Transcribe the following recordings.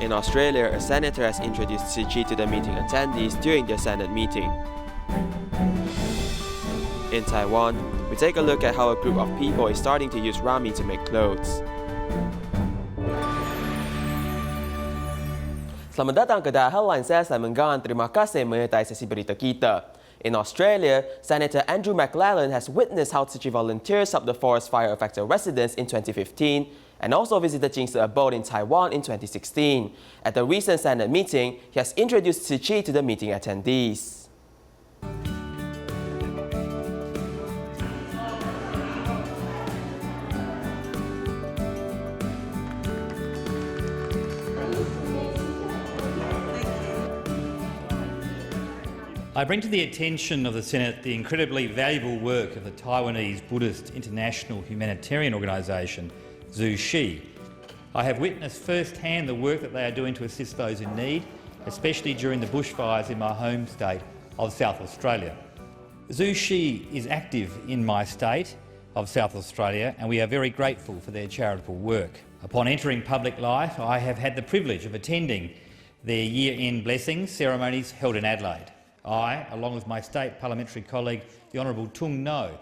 In Australia, a senator has introduced Tzu Chi to the meeting attendees during their Senate meeting. In Taiwan, we take a look at how a group of people is starting to use ramie to make clothes. Selamat datang ke Headline, saya Simon Gan. Terima kasih menyertai sesi berita kita. In Australia, Senator Andrew McLellan has witnessed how Tzu Chi volunteers helped the forest fire-affected residents in 2015 and also visited Jing's abode in Taiwan in 2016. At the recent Senate meeting, he has introduced Tzu Chi to the meeting attendees. I bring to the attention of the Senate the incredibly valuable work of the Taiwanese Buddhist International Humanitarian Organisation, Tzu Chi. I have witnessed firsthand the work that they are doing to assist those in need, especially during the bushfires in my home state of South Australia. Tzu Chi is active in my state of South Australia, and we are very grateful for their charitable work. Upon entering public life, I have had the privilege of attending their year-end blessings ceremonies held in Adelaide. I, along with my state parliamentary colleague, the Honourable Tung No,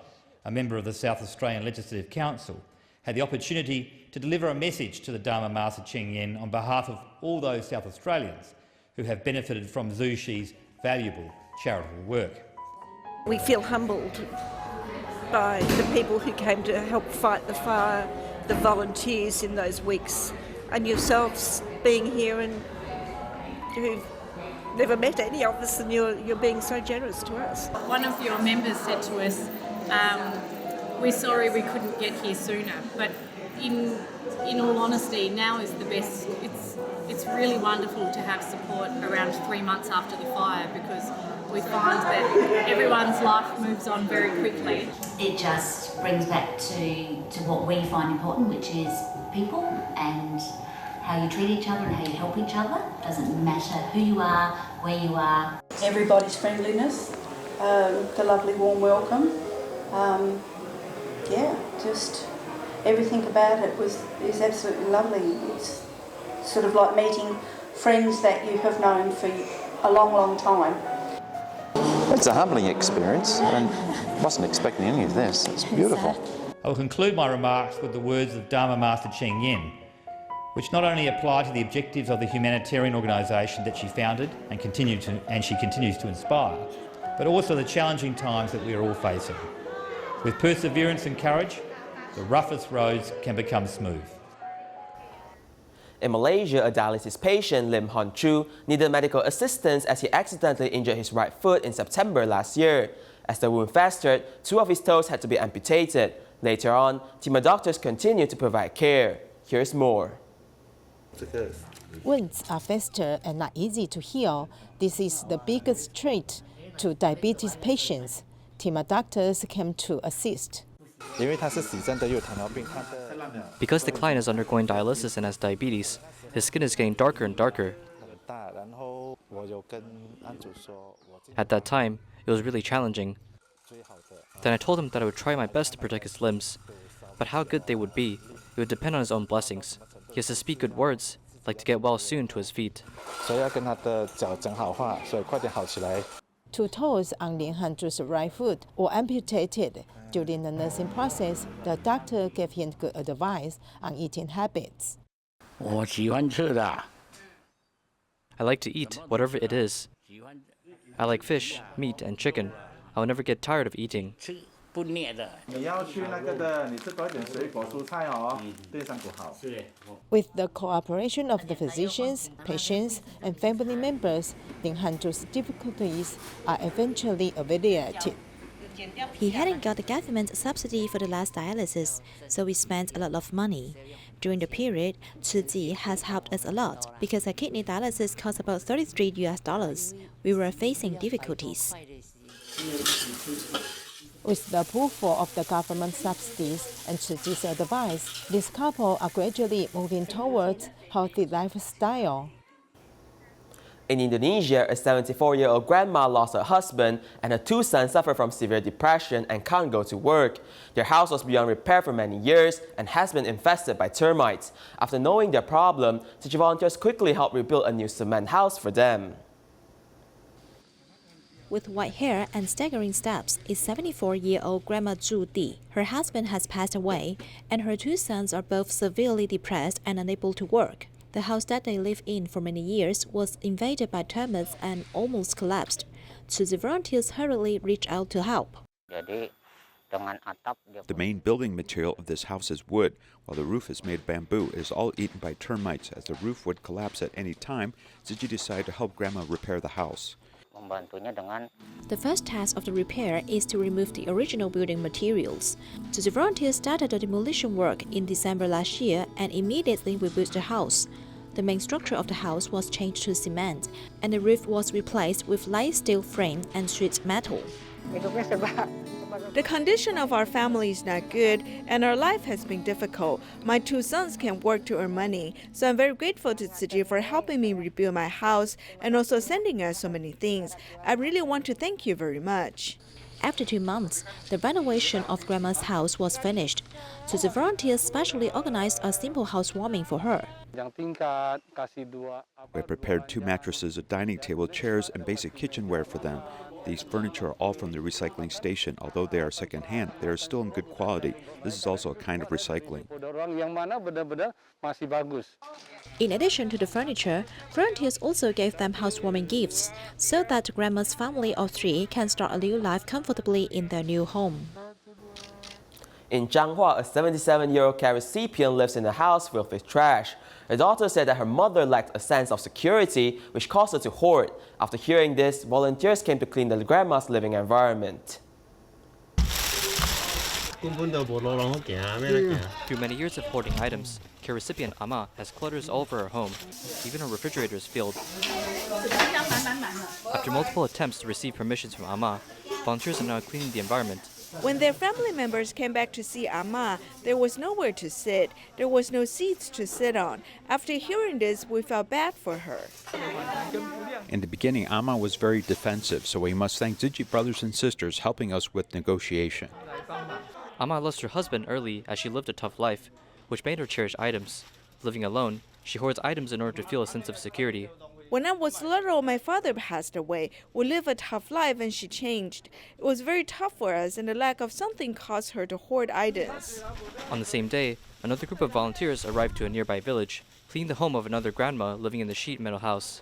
a member of the South Australian Legislative Council, had the opportunity to deliver a message to the Dharma Master Cheng Yen on behalf of all those South Australians who have benefited from Tzu Chi's valuable charitable work. We feel humbled by the people who came to help fight the fire, the volunteers in those weeks, and yourselves being here and who've never met any of us, and you're being so generous to us. One of your members said to us, we're sorry we couldn't get here sooner, but in all honesty, now is the best. It's really wonderful to have support around 3 months after the fire, because we find that everyone's life moves on very quickly. It just brings back to what we find important, which is people and how you treat each other and how you help each other. Doesn't matter who you are, where you are. Everybody's friendliness, the lovely warm welcome, just everything about it is absolutely lovely. It's sort of like meeting friends that you have known for a long, long time. It's a humbling experience, and wasn't expecting any of this. It's beautiful. I will conclude my remarks with the words of Dharma Master Cheng Yen, which not only apply to the objectives of the humanitarian organisation that she founded and she continues to inspire, but also the challenging times that we are all facing. With perseverance and courage, the roughest roads can become smooth. In Malaysia, a dialysis patient, Lim Hon Chu, needed medical assistance as he accidentally injured his right foot in September last year. As the wound festered, 2 of his toes had to be amputated. Later on, team of doctors continued to provide care. Here's more. Wounds are fester and not easy to heal. This is the biggest threat to diabetes patients. Team of doctors came to assist. Because the client is undergoing dialysis and has diabetes, his skin is getting darker and darker. At that time, it was really challenging. Then I told him that I would try my best to protect his limbs, but how good they would be, it would depend on his own blessings. He has to speak good words, like to get well soon to his feet. 2 toes on Lin Hanzhu's right foot were amputated. During the nursing process, the doctor gave him good advice on eating habits. I like to eat, whatever it is. I like fish, meat, and chicken. I will never get tired of eating. With the cooperation of the physicians, patients, and family members, Lin Hanzhu's difficulties are eventually alleviated. He hadn't got the government subsidy for the last dialysis, so we spent a lot of money. During the period, Tzu Chi has helped us a lot because a kidney dialysis costs about $33. We were facing difficulties. With the approval of the government subsidies and Tzu Chi's advice, this couple are gradually moving towards healthy lifestyle. In Indonesia, a 74-year-old grandma lost her husband and her two sons suffer from severe depression and can't go to work. Their house was beyond repair for many years and has been infested by termites. After knowing their problem, Tzu Chi volunteers quickly helped rebuild a new cement house for them. With white hair and staggering steps is 74-year-old Grandma Tzu Chi. Her husband has passed away, and her two sons are both severely depressed and unable to work. The house that they lived in for many years was invaded by termites and almost collapsed. So the volunteers hurriedly reached out to help. The main building material of this house is wood, while the roof is made of bamboo. It is all eaten by termites. As the roof would collapse at any time, Tzu Chi decided to help Grandma repair the house. The first task of the repair is to remove the original building materials. So the volunteers started the demolition work in December last year and immediately rebuilt the house. The main structure of the house was changed to cement, and the roof was replaced with light steel frame and sheet metal. The condition of our family is not good, and our life has been difficult. My two sons can't work to earn money, so I'm very grateful to Tzu Chi for helping me rebuild my house and also sending us so many things. I really want to thank you very much. After 2 months, the renovation of Grandma's house was finished. So the volunteers specially organized a simple housewarming for her. We prepared 2 mattresses, a dining table, chairs, and basic kitchenware for them. These furniture are all from the recycling station. Although they are second-hand, they are still in good quality. This is also a kind of recycling. In addition to the furniture, volunteers also gave them housewarming gifts so that Grandma's family of 3 can start a new life comfortably in their new home. In Changhua, a 77-year-old recipient lives in a house filled with trash. Her daughter said that her mother lacked a sense of security, which caused her to hoard. After hearing this, volunteers came to clean the grandma's living environment. Through many years of hoarding items, care recipient Ama has clutters all over her home. Even her refrigerator is filled. After multiple attempts to receive permissions from Ama, volunteers are now cleaning the environment. When their family members came back to see Ama, there was nowhere to sit. There was no seats to sit on. After hearing this, we felt bad for her. In the beginning, Ama was very defensive, so we must thank Tzu Chi brothers and sisters helping us with negotiation. Ama lost her husband early as she lived a tough life, which made her cherish items. Living alone, she hoards items in order to feel a sense of security. When I was little, my father passed away. We lived a tough life and she changed. It was very tough for us, and the lack of something caused her to hoard items. On the same day, another group of volunteers arrived to a nearby village, cleaning the home of another grandma living in the sheet metal house.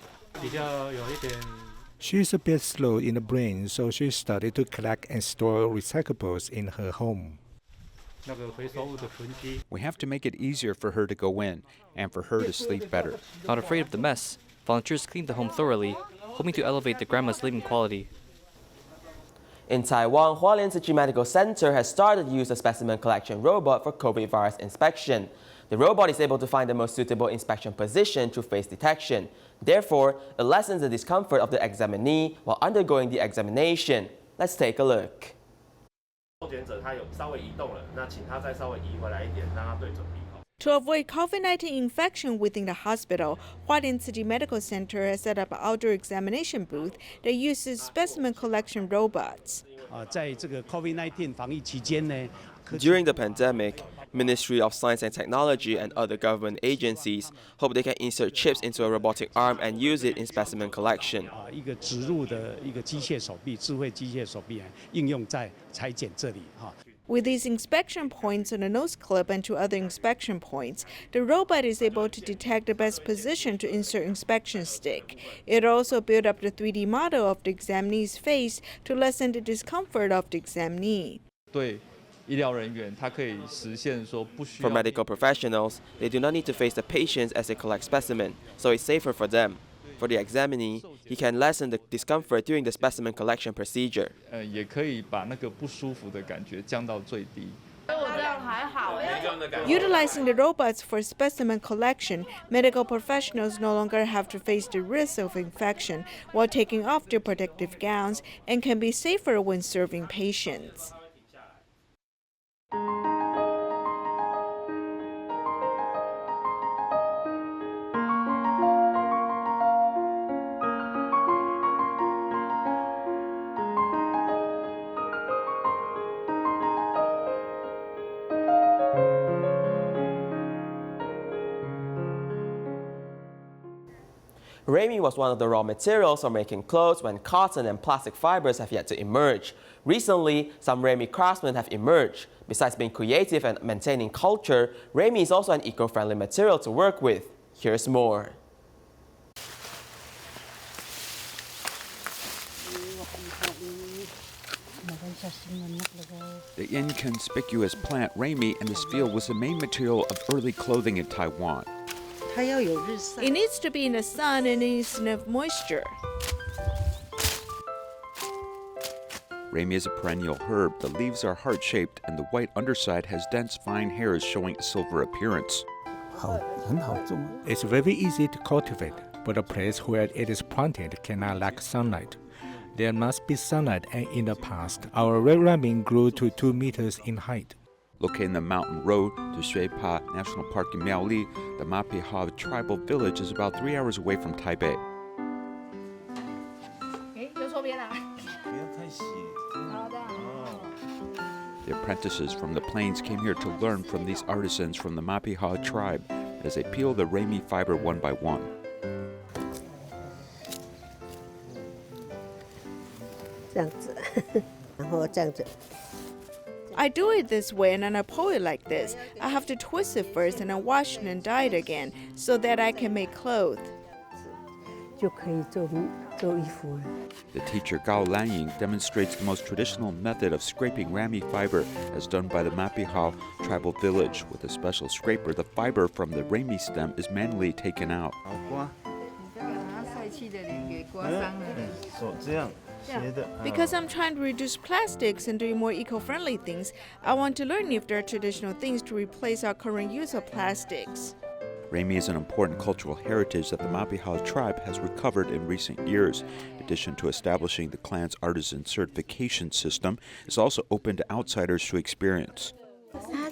She's a bit slow in the brain, so she started to collect and store recyclables in her home. We have to make it easier for her to go in and for her to sleep better. Not afraid of the mess, volunteers cleaned the home thoroughly, hoping to elevate the grandma's living quality. In Taiwan, Hualien Tzu Chi Medical Center has started to use a specimen collection robot for COVID virus inspection. The robot is able to find the most suitable inspection position through face detection. Therefore, it lessens the discomfort of the examinee while undergoing the examination. Let's take a look. To avoid COVID-19 infection within the hospital, Hualien Tzu Chi Medical Center has set up an outdoor examination booth that uses specimen collection robots. During the pandemic, Ministry of Science and Technology and other government agencies hope they can insert chips into a robotic arm and use it in specimen collection. With these inspection points on the nose clip and 2 other inspection points, the robot is able to detect the best position to insert inspection stick. It also built up the 3D model of the examinee's face to lessen the discomfort of the examinee. For medical professionals, they do not need to face the patients as they collect specimen, so it's safer for them. For the examinee, he can lessen the discomfort during the specimen collection procedure. Utilizing the robots for specimen collection, medical professionals no longer have to face the risk of infection while taking off their protective gowns and can be safer when serving patients. Ramie was one of the raw materials for making clothes when cotton and plastic fibers have yet to emerge. Recently, some ramie craftsmen have emerged. Besides being creative and maintaining culture, ramie is also an eco-friendly material to work with. Here's more. The inconspicuous plant ramie in this field was the main material of early clothing in Taiwan. It needs to be in the sun and it needs enough moisture. Ramie is a perennial herb. The leaves are heart-shaped and the white underside has dense fine hairs showing a silver appearance. It's very easy to cultivate, but a place where it is planted cannot lack sunlight. There must be sunlight, and in the past, our red ramie grew to 2 meters in height. Located in the mountain road to Shui Pa National Park in Miaoli, the Mapiha tribal village is about 3 hours away from Taipei. The apprentices from the plains came here to learn from these artisans from the Mapiha tribe as they peel the ramie fiber one by one. I do it this way and then I pull it like this. I have to twist it first and then wash it and dye it again so that I can make clothes. The teacher Gao Lanying demonstrates the most traditional method of scraping ramie fiber as done by the Mapiha tribal village. With a special scraper, the fiber from the ramie stem is manually taken out. Because I'm trying to reduce plastics and doing more eco-friendly things, I want to learn if there are traditional things to replace our current use of plastics. Ramie is an important cultural heritage that the Mapiha tribe has recovered in recent years. In addition to establishing the clan's artisan certification system, it's also open to outsiders to experience. I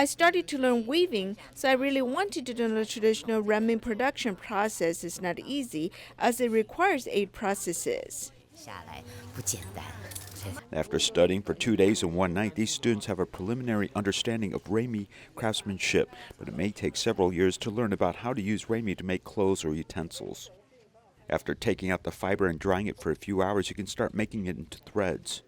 started to learn weaving, so I really wanted to learn the traditional ramie production process. It's not easy, as it requires 8 processes. After studying for 2 days and 1 night, these students have a preliminary understanding of ramie craftsmanship, but it may take several years to learn about how to use ramie to make clothes or utensils. After taking out the fiber and drying it for a few hours, you can start making it into threads.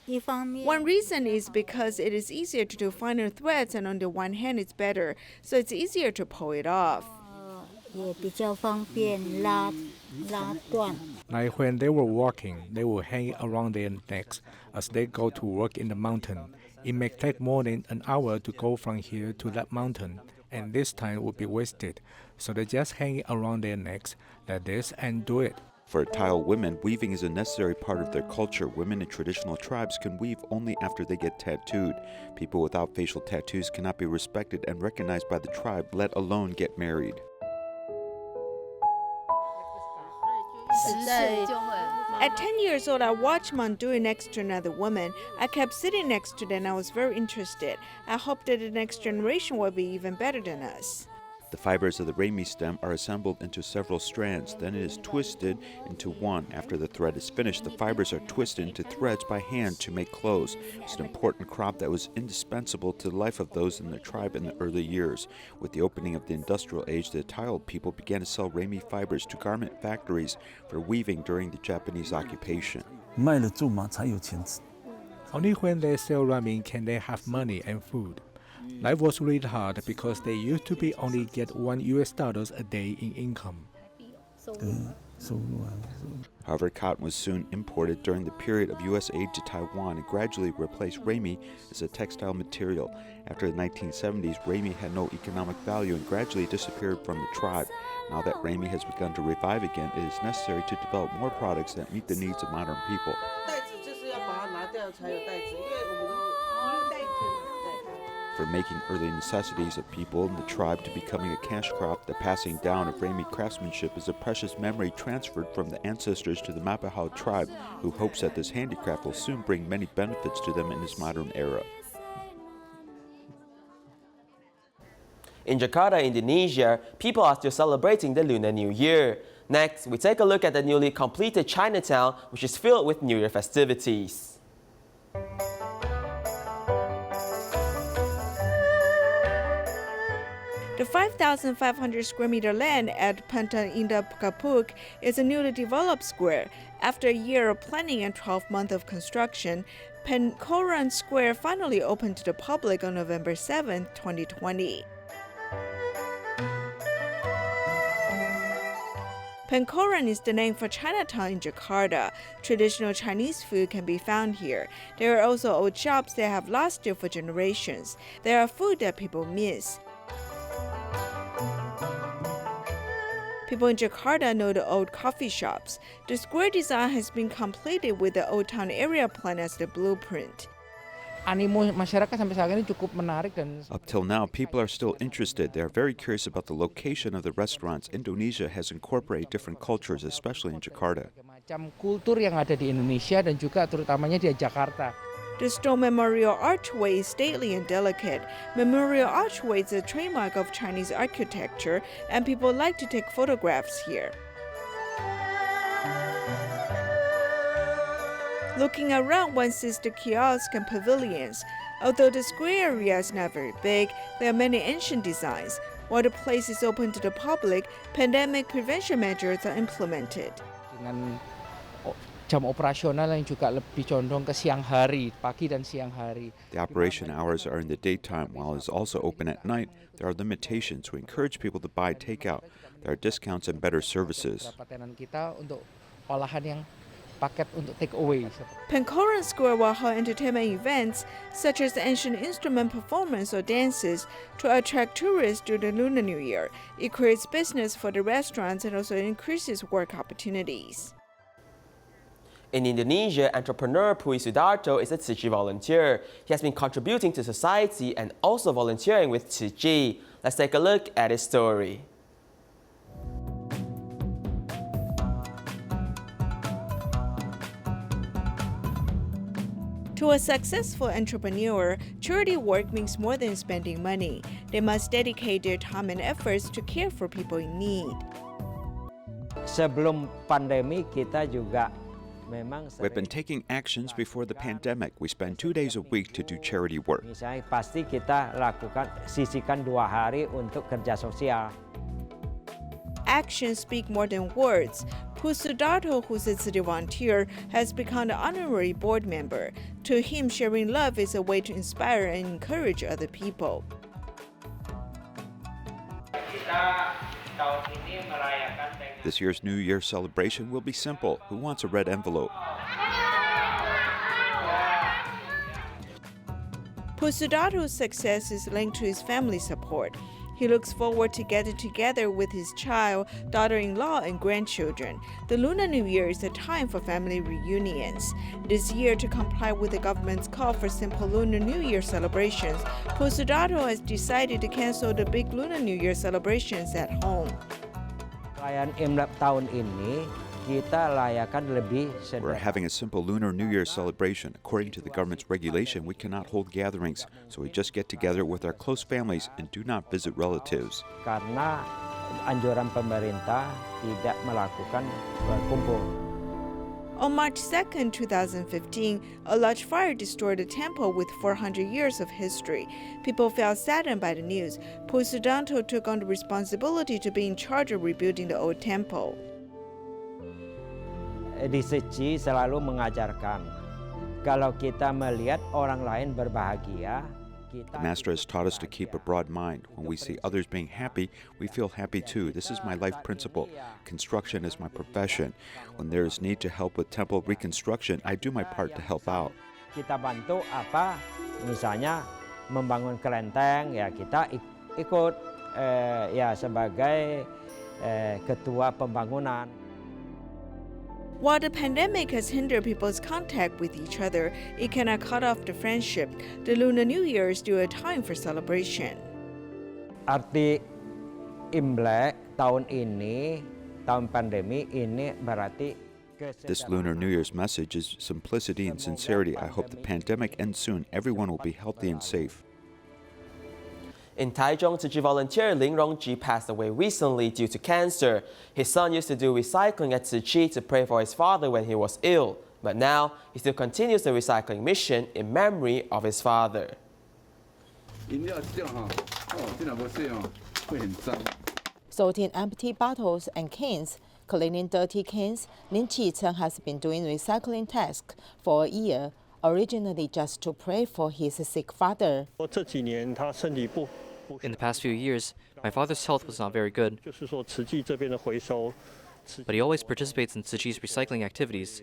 One reason is because it is easier to do finer threads, and on the one hand it's better, so it's easier to pull it off. Like when they were walking, they would hang it around their necks as they go to work in the mountain. It may take more than an hour to go from here to that mountain, and this time would be wasted. So they just hang it around their necks like this and do it. For Tile women, weaving is a necessary part of their culture. Women in traditional tribes can weave only after they get tattooed. People without facial tattoos cannot be respected and recognized by the tribe, let alone get married. At 10 years old, I watched Mom do it next to another woman. I kept sitting next to them and I was very interested. I hope that the next generation will be even better than us. The fibers of the ramie stem are assembled into several strands. Then it is twisted into one. After the thread is finished, the fibers are twisted into threads by hand to make clothes. It's an important crop that was indispensable to the life of those in the tribe in the early years. With the opening of the industrial age, the Tile people began to sell ramie fibers to garment factories for weaving during the Japanese occupation. Only when they sell ramen can they have money and food. Life was really hard because they used to be only get $1 a day in income. However, cotton was soon imported during the period of U.S. aid to Taiwan and gradually replaced ramie as a textile material. After the 1970s, ramie had no economic value and gradually disappeared from the tribe. Now that ramie has begun to revive again, it is necessary to develop more products that meet the needs of modern people. For making early necessities of people in the tribe to becoming a cash crop, the passing down of ramie craftsmanship is a precious memory transferred from the ancestors to the Mapiha tribe, who hopes that this handicraft will soon bring many benefits to them in this modern era. In Jakarta, Indonesia, people are still celebrating the Lunar New Year. Next, we take a look at the newly completed Chinatown, which is filled with New Year festivities. The 5,500 square meter land at Pantan Indah Kapuk is a newly developed square. After a year of planning and 12 months of construction, Penkoran Square finally opened to the public on November 7, 2020. Penkoran is the name for Chinatown in Jakarta. Traditional Chinese food can be found here. There are also old shops that have lasted for generations. There are food that people miss. People in Jakarta know the old coffee shops. The square design has been completed with the Old Town Area Plan as the blueprint. Up till now, people are still interested. They are very curious about the location of the restaurants. Indonesia has incorporated different cultures, especially in Jakarta. The stone memorial archway is stately and delicate. Memorial archway is a trademark of Chinese architecture, and people like to take photographs here. Looking around, one sees the kiosks and pavilions. Although the square area is not very big, there are many ancient designs. While the place is open to the public, pandemic prevention measures are implemented. Jam operasional yang juga lebih condong ke siang hari, pagi dan siang hari. The operation hours are in the daytime, while it's also open at night. There are limitations. We encourage people to buy takeout. There are discounts and better services. Kita untuk olahan yang paket untuk take away. Penkoran Square will hold entertainment events such as ancient instrument performance or dances to attract tourists during the Lunar New Year. It creates business for the restaurants and also increases work opportunities. In Indonesia, entrepreneur Pui Sudarto is a Tzu Chi volunteer. He has been contributing to society and also volunteering with Tzu Chi. Let's take a look at his story. To a successful entrepreneur, charity work means more than spending money. They must dedicate their time and efforts to care for people in need. Sebelum pandemi kita juga We've been taking actions before the pandemic. We spend 2 days a week to do charity work. Misalnya pasti kita lakukan sisihkan 2 hari untuk kerja sosial. Actions speak more than words. Pui Sudarto, who's a city volunteer, has become an honorary board member. To him, sharing love is a way to inspire and encourage other people. This year's New Year celebration will be simple. Who wants a red envelope? Pui Sudarto's success is linked to his family support. He looks forward to getting together with his child, daughter-in-law, and grandchildren. The Lunar New Year is a time for family reunions. This year, to comply with the government's call for simple Lunar New Year celebrations, Pui Sudarto has decided to cancel the big Lunar New Year celebrations at home. Perayaan Imlek tahun ini kita layakan lebih sederhana. We're having a simple Lunar New Year celebration. According to the government's regulation, we cannot hold gatherings, so we just get together with our close families and do not visit relatives. Karena anjuran pemerintah tidak melakukan berkumpul. On March 2, 2015, a large fire destroyed a temple with 400 years of history. People felt saddened by the news. Pui Sudarto took on the responsibility to be in charge of rebuilding the old temple. Di Tzu Chi selalu mengajarkan, kalau kita melihat orang lain berbahagia, The Master has taught us to keep a broad mind. When we see others being happy, we feel happy too. This is my life principle. Construction is my profession. When there is need to help with temple reconstruction, I do my part to help out. Kita bantu apa? Misalnya membangun kelenteng, ya kita ikut ya sebagai ketua pembangunan. While the pandemic has hindered people's contact with each other, it cannot cut off the friendship. The Lunar New Year is still a time for celebration. Arti Imlek tahun ini, tahun pandemi ini berarti This Lunar New Year's message is simplicity and sincerity. I hope the pandemic ends soon. Everyone will be healthy and safe. In Taichung, Tzu Chi volunteer Ling Rongji passed away recently due to cancer. His son used to do recycling at Tzu Chi to pray for his father when he was ill, but now he still continues the recycling mission in memory of his father. Sorting empty bottles and cans, cleaning dirty cans, Lin Chi-cheng has been doing recycling tasks for a year, originally just to pray for his sick father. In the past few years, my father's health was not very good, but he always participates in Tzu Chi's recycling activities.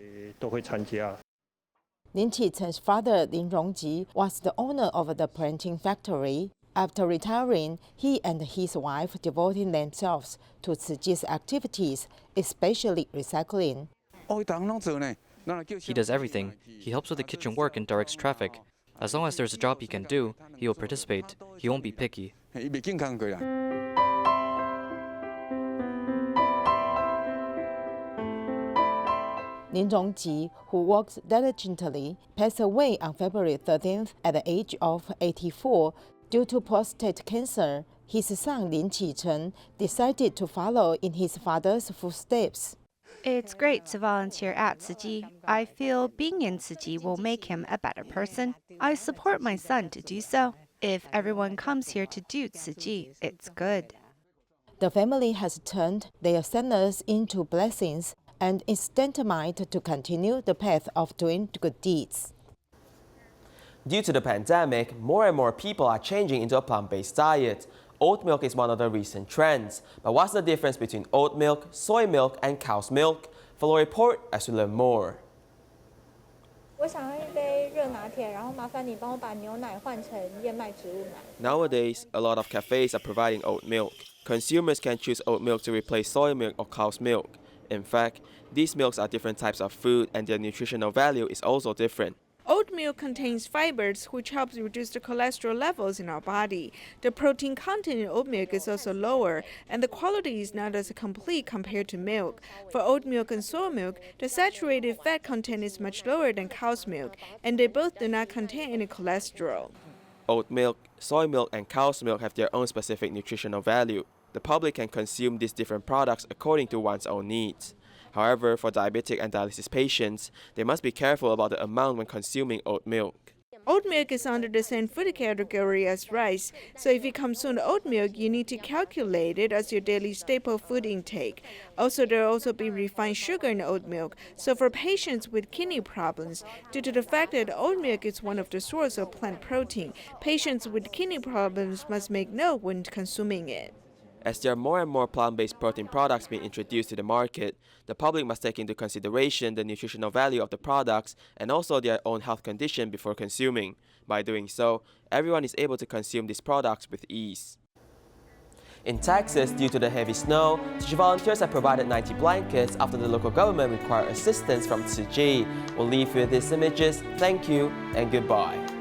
Lin Chi-cheng's father, Lin Rongji, was the owner of the printing factory. After retiring, he and his wife devoted themselves to Tzu Chi's activities, especially recycling. He does everything. He helps with the kitchen work and directs traffic. As long as there's a job he can do, he will participate. He won't be picky. Lin Rongji, who works diligently, passed away on February 13th at the age of 84 due to prostate cancer. His son Lin Chi-cheng decided to follow in his father's footsteps. It's great to volunteer at Tzu Chi. I feel being in Tzu Chi will make him a better person. I support my son to do so. If everyone comes here to do Tzu Chi, it's good. The family has turned their sadness into blessings and is determined to continue the path of doing good deeds. Due to the pandemic, more and more people are changing into a plant-based diet. Oat milk is one of the recent trends. But what's the difference between oat milk, soy milk, and cow's milk? Follow a report as we learn more. Nowadays, a lot of cafes are providing oat milk. Consumers can choose oat milk to replace soy milk or cow's milk. In fact, these milks are different types of food and their nutritional value is also different. Oat milk contains fibers, which helps reduce the cholesterol levels in our body. The protein content in oat milk is also lower, and the quality is not as complete compared to milk. For oat milk and soy milk, the saturated fat content is much lower than cow's milk, and they both do not contain any cholesterol. Oat milk, soy milk, and cow's milk have their own specific nutritional value. The public can consume these different products according to one's own needs. However, for diabetic and dialysis patients, they must be careful about the amount when consuming oat milk. Oat milk is under the same food category as rice, so if you consume oat milk, you need to calculate it as your daily staple food intake. Also, there will also be refined sugar in oat milk, so for patients with kidney problems, due to the fact that oat milk is one of the sources of plant protein, patients with kidney problems must make note when consuming it. As there are more and more plant-based protein products being introduced to the market, the public must take into consideration the nutritional value of the products and also their own health condition before consuming. By doing so, everyone is able to consume these products with ease. In Texas, due to the heavy snow, Tzu Chi volunteers have provided 90 blankets after the local government required assistance from Tzu Chi. We'll leave you with these images. Thank you and goodbye.